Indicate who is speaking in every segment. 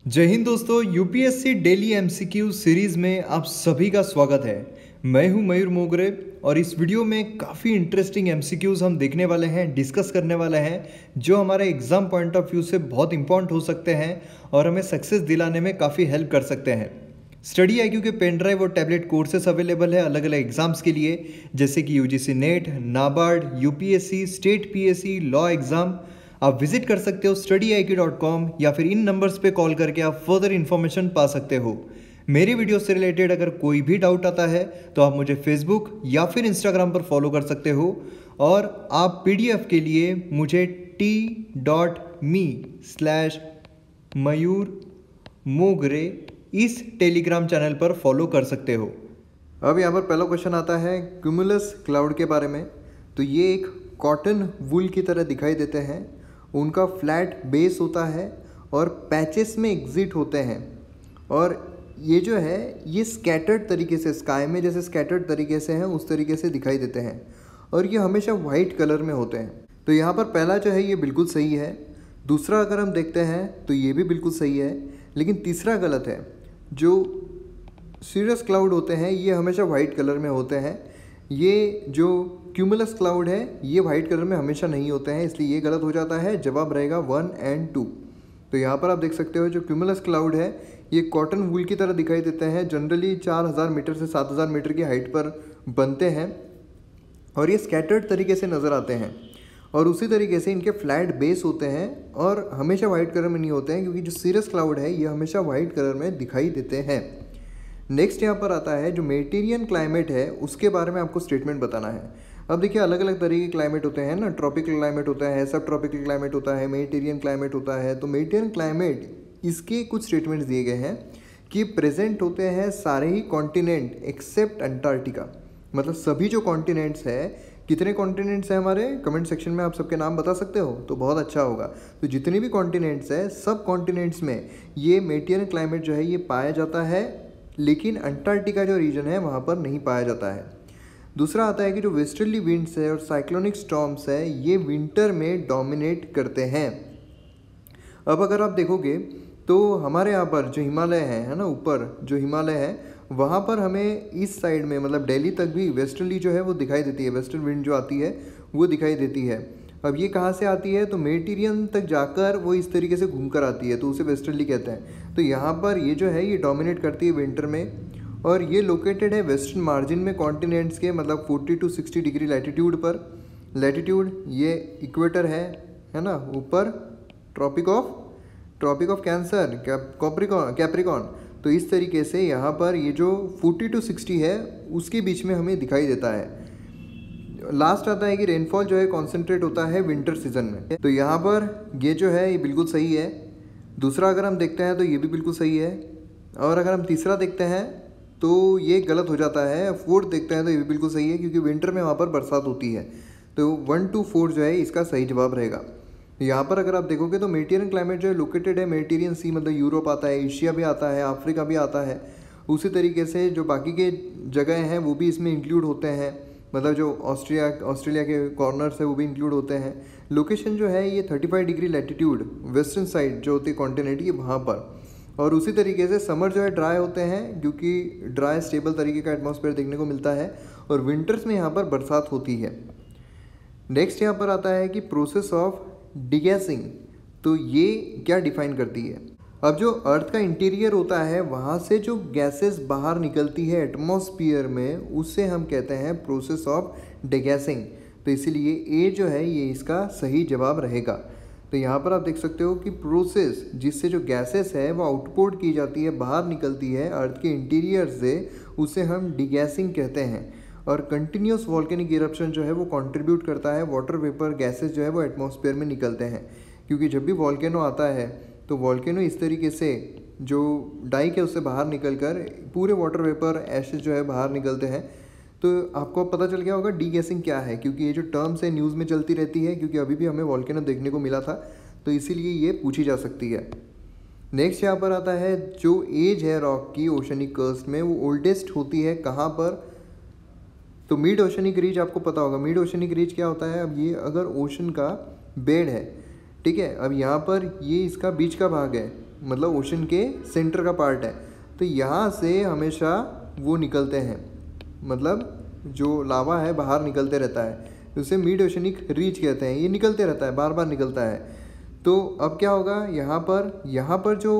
Speaker 1: जय हिंद दोस्तों, UPSC daily MCQ series में आप सभी का स्वागत है। मैं हूं मयूर मोगरे और इस वीडियो में काफ़ी इंटरेस्टिंग एमसीक्यूज हम देखने वाले हैं, डिस्कस करने वाले हैं, जो हमारे एग्जाम पॉइंट ऑफ व्यू से बहुत इंपॉर्टेंट हो सकते हैं और हमें सक्सेस दिलाने में काफ़ी हेल्प कर सकते हैं। स्टडी IQ के पेन ड्राइव और टैबलेट कोर्सेस अवेलेबल है अलग अलग एग्जाम्स के लिए, जैसे कि UGC net, NABARD, UPSC, state PSC, law exam. आप विजिट कर सकते हो studiiq.com या फिर इन नंबर्स पे कॉल करके आप फर्दर इन्फॉर्मेशन पा सकते हो। मेरी वीडियो से रिलेटेड अगर कोई भी डाउट आता है तो आप मुझे फेसबुक या फिर इंस्टाग्राम पर फॉलो कर सकते हो और आप PDF के लिए मुझे t.me/मयूर इस टेलीग्राम चैनल पर फॉलो कर सकते हो। अब यहाँ पर पहला क्वेश्चन आता है क्यूमुलस क्लाउड के बारे में। तो ये एक कॉटन वूल की तरह दिखाई देते हैं, उनका फ्लैट बेस होता है और पैचेस में एग्जिट होते हैं, और ये जो है ये स्कैटर्ड तरीके से स्काई में जैसे स्कैटर्ड तरीके से हैं उस तरीके से दिखाई देते हैं, और ये हमेशा वाइट कलर में होते हैं। तो यहाँ पर पहला जो है ये बिल्कुल सही है। दूसरा अगर हम देखते हैं तो ये भी बिल्कुल सही है, लेकिन तीसरा गलत है। जो सीरियस क्लाउड होते हैं ये हमेशा वाइट कलर में होते हैं। ये जो क्यूमुलस क्लाउड है ये वाइट कलर में हमेशा नहीं होते हैं, इसलिए ये गलत हो जाता है। जवाब रहेगा 1 और 2। तो यहाँ पर आप देख सकते हो जो क्यूमुलस क्लाउड है ये कॉटन वूल की तरह दिखाई देते हैं। जनरली 4000 मीटर से 7000 मीटर की हाइट पर बनते हैं और ये स्कैटर्ड तरीके से नज़र आते हैं, और उसी तरीके से इनके फ्लैट बेस होते हैं और हमेशा वाइट कलर में नहीं होते हैं, क्योंकि जो सीरियस क्लाउड है ये हमेशा वाइट कलर में दिखाई देते हैं। नेक्स्ट यहाँ पर आता है जो मेडिटेरियन क्लाइमेट है उसके बारे में आपको स्टेटमेंट बताना है। अब देखिए अलग अलग तरह के क्लाइमेट होते हैं ना, ट्रॉपिकल क्लाइमेट होता है, सब ट्रॉपिकल क्लाइमेट होता है, मेडिटेरियन क्लाइमेट होता है। तो मेडिटेरियन क्लाइमेट इसके कुछ स्टेटमेंट्स दिए गए हैं कि प्रेजेंट होते हैं सारे ही कॉन्टिनेंट एक्सेप्ट अंटार्कटिका। मतलब सभी जो कॉन्टिनेंट्स है, कितने कॉन्टिनेंट्स हैं हमारे कमेंट सेक्शन में आप सबके नाम बता सकते हो तो बहुत अच्छा होगा। तो जितने भी कॉन्टिनेंट्स है सब कॉन्टिनेंट्स में ये मेडिटेरियन क्लाइमेट जो है ये पाया जाता है, लेकिन अंटार्कटिका जो रीजन है वहाँ पर नहीं पाया जाता है। दूसरा आता है कि जो वेस्टर्ली विंड्स है और साइक्लोनिक स्टॉर्म्स है ये विंटर में डोमिनेट करते हैं। अब अगर आप देखोगे तो हमारे यहाँ पर जो हिमालय है ना, ऊपर जो हिमालय है वहाँ पर हमें इस साइड में मतलब दिल्ली तक भी वेस्टर्ली जो है वो दिखाई देती है, वेस्टर्न विंड जो आती है वो दिखाई देती है। अब ये कहाँ से आती है तो मेडिटेरियन तक जाकर वो इस तरीके से घूम कर आती है, तो उसे वेस्टर्ली कहते हैं। तो यहाँ पर ये जो है ये डोमिनेट करती है विंटर में, और ये लोकेटेड है वेस्टर्न मार्जिन में कॉन्टिनेंट्स के, मतलब 40 to 60 डिग्री लैटिट्यूड पर। लैटिट्यूड ये इक्वेटर है ना, ऊपर ट्रॉपिक ऑफ कैंसर, कैप्रिकॉन। तो इस तरीके से यहाँ पर ये जो 40 to 60 है उसके बीच में हमें दिखाई देता है। लास्ट आता है कि रेनफॉल जो है कॉन्सेंट्रेट होता है विंटर सीजन में। तो यहाँ पर ये जो है ये बिल्कुल सही है। दूसरा अगर हम देखते हैं तो ये भी बिल्कुल सही है, और अगर हम तीसरा देखते हैं तो ये गलत हो जाता है। फोर्थ देखते हैं तो ये भी बिल्कुल सही है, क्योंकि विंटर में वहाँ पर बरसात होती है। तो 1 to 4 जो है इसका सही जवाब रहेगा। यहाँ पर अगर आप देखोगे तो मेडिटेरियन क्लाइमेट जो है लोकेटेड है मेडिटेरियन सी, मतलब यूरोप आता है, एशिया भी आता है, अफ्रीका भी आता है। उसी तरीके से जो बाकी के जगह हैं वो भी इसमें इंक्लूड होते हैं, मतलब जो ऑस्ट्रेलिया के कॉर्नर्स है वो भी इंक्लूड होते हैं। लोकेशन जो है ये 35 डिग्री लैटिट्यूड वेस्टर्न साइड जो होती है कॉन्टिनेंट की वहाँ पर। और उसी तरीके से समर जो है ड्राई होते हैं, क्योंकि ड्राई स्टेबल तरीके का एटमॉस्फेयर देखने को मिलता है, और विंटर्स में यहाँ पर बरसात होती है। नेक्स्ट यहाँ पर आता है कि प्रोसेस ऑफ डिगैसिंग। तो ये क्या डिफाइन करती है। अब जो अर्थ का इंटीरियर होता है वहाँ से जो गैसेस बाहर निकलती है एटमॉस्फेयर में, उससे हम कहते हैं प्रोसेस ऑफ डिगैसिंग। तो इसीलिए ए जो है ये इसका सही जवाब रहेगा। तो यहाँ पर आप देख सकते हो कि प्रोसेस जिससे जो गैसेस है वो आउटपुट की जाती है, बाहर निकलती है अर्थ के इंटीरियर से, उसे हम डिगैसिंग कहते हैं। और कंटिन्यूस वॉल्केनिक इरप्शन जो है वो कंट्रीब्यूट करता है, वाटर वेपर गैसेस जो है वो एटमॉस्फेयर में निकलते हैं। क्योंकि जब भी वॉल्केनो आता है तो वॉल्केनो इस तरीके से जो डाइक है उससे बाहर निकल कर पूरे वाटर वेपर एशेज जो है बाहर निकलते हैं। तो आपको पता चल गया होगा डीगैसिंग क्या है, क्योंकि ये जो टर्म्स है न्यूज़ में चलती रहती है, क्योंकि अभी भी हमें वॉल्केनो देखने को मिला था, तो इसीलिए ये पूछी जा सकती है। नेक्स्ट यहाँ पर आता है जो एज है रॉक की ओशनिक क्रस्ट में वो ओल्डेस्ट होती है कहाँ पर। तो मिड ओशनिक रीज आपको पता होगा। मिड ओशनिक रीज क्या होता है, अब ये अगर ओशन का बेड है, ठीक है, अब यहाँ पर ये इसका बीच का भाग है, मतलब ओशन के सेंटर का पार्ट है, तो यहाँ से हमेशा वो निकलते हैं, मतलब जो लावा है बाहर निकलते रहता है, उसे मिड ओशनिक रीच कहते हैं। ये निकलते रहता है, बार बार निकलता है। तो अब क्या होगा, यहाँ पर जो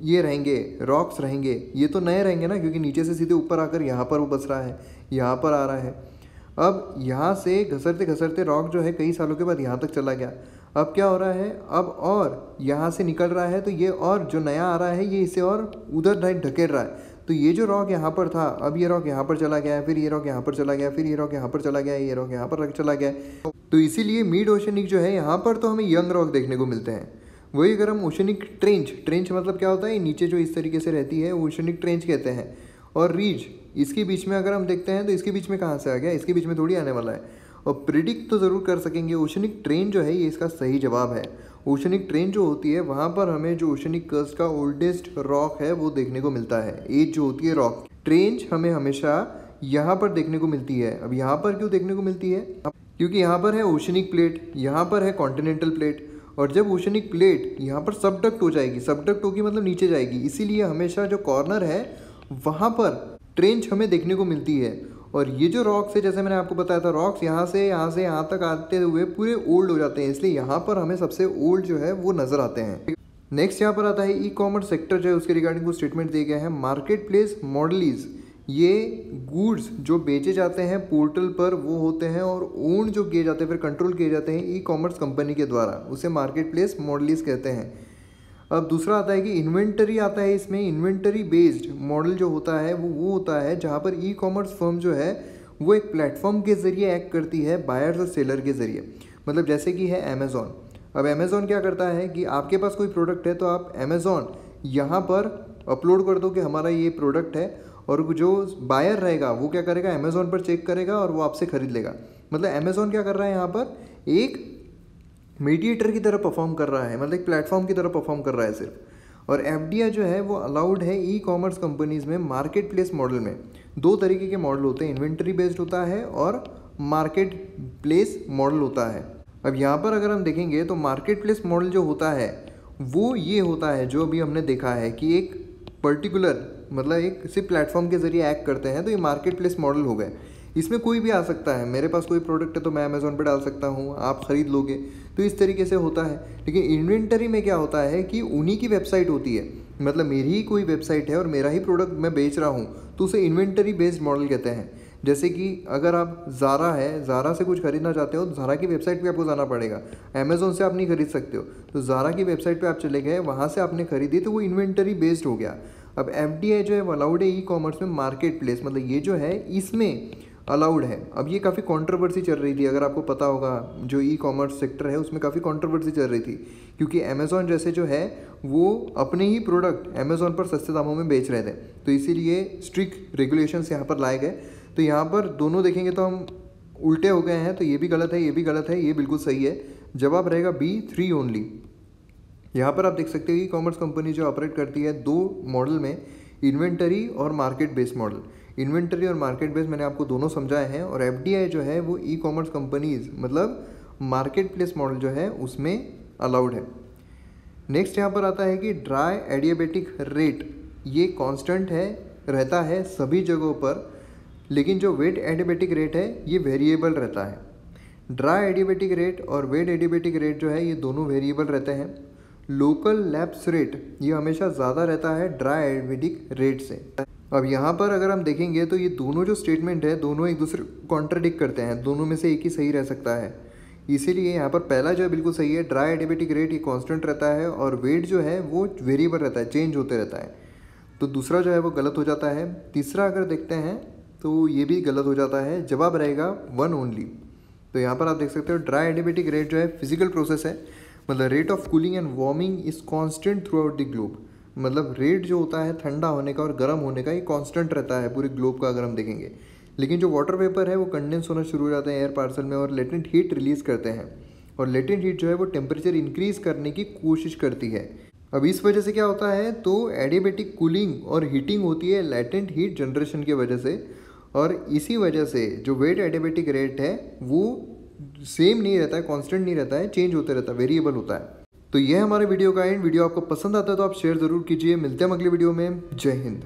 Speaker 1: ये रहेंगे रॉक्स रहेंगे, ये तो नए रहेंगे ना, क्योंकि नीचे से सीधे ऊपर आकर यहाँ पर वो बस रहा है, यहाँ पर आ रहा है। अब यहाँ से घसरते घसरते रॉक जो है कई सालों के बाद यहाँ तक चला गया। अब क्या हो रहा है, अब और यहाँ से निकल रहा है, तो ये और जो नया आ रहा है ये इसे और उधर ढकेल रहा है। तो ये जो रॉक यहाँ पर था, अब ये रॉक यहाँ पर चला गया है, फिर ये रॉक यहाँ पर चला गया, फिर ये रॉक यहाँ पर चला गया, ये रॉक यहाँ पर चला गया। तो इसीलिए मिड ओशनिक जो है यहाँ पर तो हमें यंग रॉक देखने को मिलते हैं। वही अगर हम ओशनिक ट्रेंच मतलब क्या होता है, नीचे जो इस तरीके से रहती है ओशनिक ट्रेंच कहते हैं। और रीज इसके बीच में अगर हम देखते हैं तो इसके बीच में कहाँ से आ गया, इसके बीच में थोड़ी आने वाला है। और प्रिडिक्ट तो ज़रूर कर सकेंगे। ओशनिक ट्रेन जो है ये इसका सही जवाब है। ओशनिक ट्रेन जो होती है वहाँ पर हमें जो ओशनिक कर्स्ट का ओल्डेस्ट रॉक है वो देखने को मिलता है। एज जो होती है रॉक, ट्रेंच हमें हमेशा यहाँ पर देखने को मिलती है। अब यहाँ पर क्यों देखने को मिलती है, क्योंकि यहाँ पर है ओशनिक प्लेट, यहाँ पर है कॉन्टिनेंटल प्लेट। और जब ओशनिक प्लेट यहाँ पर सबडक्ट हो जाएगी, सबडक्ट होगी मतलब नीचे जाएगी, इसीलिए हमेशा जो कॉर्नर है वहाँ पर ट्रेंच हमें देखने को मिलती है। और ये जो रॉक्स है, जैसे मैंने आपको बताया था, रॉक्स यहाँ से यहाँ तक आते हुए पूरे ओल्ड हो जाते हैं, इसलिए यहाँ पर हमें सबसे ओल्ड जो है वो नज़र आते हैं। नेक्स्ट यहाँ पर आता है ई कॉमर्स सेक्टर जो है, उसके रिगार्डिंग कुछ स्टेटमेंट दिए गए हैं। मार्केट प्लेस मॉडलीज, ये गुड्स जो बेचे जाते हैं पोर्टल पर वो होते हैं और ओन जो किए जाते हैं, फिर कंट्रोल किए जाते हैं ई कॉमर्स कंपनी के द्वारा, उसे मार्केट प्लेस मॉडलीज कहते हैं। अब दूसरा आता है कि इन्वेंटरी आता है इसमें। इन्वेंटरी बेस्ड मॉडल जो होता है वो होता है जहाँ पर ई कॉमर्स फर्म जो है वो एक प्लेटफॉर्म के ज़रिए एक्ट करती है बायर्स और सेलर के ज़रिए। मतलब जैसे कि है अमेज़ॉन। अब अमेज़ॉन क्या करता है कि आपके पास कोई प्रोडक्ट है तो आप अमेज़ॉन यहाँ पर अपलोड कर दो कि हमारा ये प्रोडक्ट है, और जो बायर रहेगा वो क्या करेगा, अमेज़ॉन पर चेक करेगा और वो आपसे ख़रीद लेगा। मतलब अमेज़ॉन क्या कर रहा है यहाँ पर, एक मीडिएटर की तरह परफॉर्म कर रहा है, मतलब एक प्लेटफॉर्म की तरह परफॉर्म कर रहा है सिर्फ। और एफडीआई जो है वो अलाउड है ई कॉमर्स कंपनीज़ में मार्केट प्लेस मॉडल में। दो तरीके के मॉडल होते हैं, इन्वेंटरी बेस्ड होता है और मार्केट प्लेस मॉडल होता है। अब यहाँ पर अगर हम देखेंगे तो मार्केट प्लेस मॉडल जो होता है वो ये होता है जो अभी हमने देखा है कि एक पर्टिकुलर मतलब एक सिर्फ प्लेटफॉर्म के ज़रिए एक्ट करते हैं, तो ये मार्केट प्लेस मॉडल हो गए। इसमें कोई भी आ सकता है, मेरे पास कोई प्रोडक्ट है तो मैं अमेज़ॉन पे डाल सकता हूँ, आप ख़रीद लोगे, तो इस तरीके से होता है। लेकिन इन्वेंटरी में क्या होता है कि उन्हीं की वेबसाइट होती है, मतलब मेरी ही कोई वेबसाइट है और मेरा ही प्रोडक्ट मैं बेच रहा हूँ, तो उसे इन्वेंटरी बेस्ड मॉडल कहते हैं। जैसे कि अगर आप ज़ारा है, ज़ारा से कुछ खरीदना चाहते हो तो ज़ारा की वेबसाइट पे आपको जाना पड़ेगा, अमेज़ॉन से आप नहीं खरीद सकते हो। तो ज़ारा की वेबसाइट पे आप चले गए, वहाँ से आपने खरीदी, तो वो इन्वेंटरी बेस्ड हो गया। अब एफडीआई जो है वो अलाउड है ई कॉमर्स में मार्केट प्लेस, मतलब ये जो है इसमें अलाउड है। अब ये काफ़ी कंट्रोवर्सी चल रही थी, अगर आपको पता होगा जो ई कॉमर्स सेक्टर है उसमें काफ़ी कंट्रोवर्सी चल रही थी, क्योंकि अमेज़ॉन जैसे जो है वो अपने ही प्रोडक्ट अमेज़ॉन पर सस्ते दामों में बेच रहे थे, तो इसीलिए स्ट्रिक्ट रेगुलेशंस यहाँ पर लाए गए। तो यहाँ पर दोनों देखेंगे तो हम उल्टे हो गए हैं, तो ये भी गलत है, ये भी गलत है, ये बिल्कुल सही है। जवाब रहेगा बी 3 ओनली। यहाँ पर आप देख सकते हो ई कॉमर्स कंपनी जो ऑपरेट करती है दो मॉडल में, इन्वेंटरी और मार्केट बेस्ड मॉडल। इन्वेंटरी और मार्केट बेस मैंने आपको दोनों समझाए हैं। और एफडीआई जो है वो ई कॉमर्स कंपनीज मतलब मार्केट प्लेस मॉडल जो है उसमें अलाउड है। नेक्स्ट यहाँ पर आता है कि ड्राई एडियाबेटिक रेट, ये कांस्टेंट है, रहता है सभी जगहों पर, लेकिन जो वेट एडियाबेटिक रेट है ये वेरिएबल रहता है। ड्राई एडियाबेटिक रेट और वेट एडियाबेटिक रेट जो है ये दोनों वेरिएबल रहते हैं। लोकल लैप्स रेट ये हमेशा ज़्यादा रहता है ड्राई एडियाबेटिक रेट से। अब यहाँ पर अगर हम देखेंगे तो ये दोनों जो स्टेटमेंट है दोनों एक दूसरे कॉन्ट्राडिक्ट करते हैं, दोनों में से एक ही सही रह सकता है। इसीलिए यहाँ पर पहला जो है बिल्कुल सही है, ड्राई एडियाबेटिक रेट ये कांस्टेंट रहता है और वेट जो है वो वेरिएबल रहता है, चेंज होते रहता है। तो दूसरा जो है वो गलत हो जाता है। तीसरा अगर देखते हैं तो ये भी गलत हो जाता है, जवाब रहेगा 1 ओनली। तो यहाँ पर आप देख सकते हो ड्राई एडियाबेटिक रेट जो है फिजिकल प्रोसेस है, मतलब rate of cooling and warming is constant through out the globe. मतलब रेट जो होता है ठंडा होने का और गर्म होने का ये कांस्टेंट रहता है पूरे ग्लोब का अगर हम देखेंगे। लेकिन जो वाटर वेपर है वो कंडेंस होना शुरू हो जाते हैं एयर पार्सल में और लेटेंट हीट रिलीज़ करते हैं, और लेटेंट हीट जो है वो टेम्परेचर इंक्रीज़ करने की कोशिश करती है। अब इस वजह से क्या होता है, तो एडियाबेटिक कूलिंग और हीटिंग होती है लेटेंट हीट जनरेशन की वजह से, और इसी वजह से जो वेट एडियाबेटिक रेट है वो सेम नहीं रहता है, कांस्टेंट नहीं रहता है, चेंज होते रहता है, वेरिएबल होता है। तो ये है हमारे वीडियो का एंड। वीडियो आपको पसंद आता है तो आप शेयर ज़रूर कीजिए। मिलते हैं हम अगले वीडियो में। जय हिंद।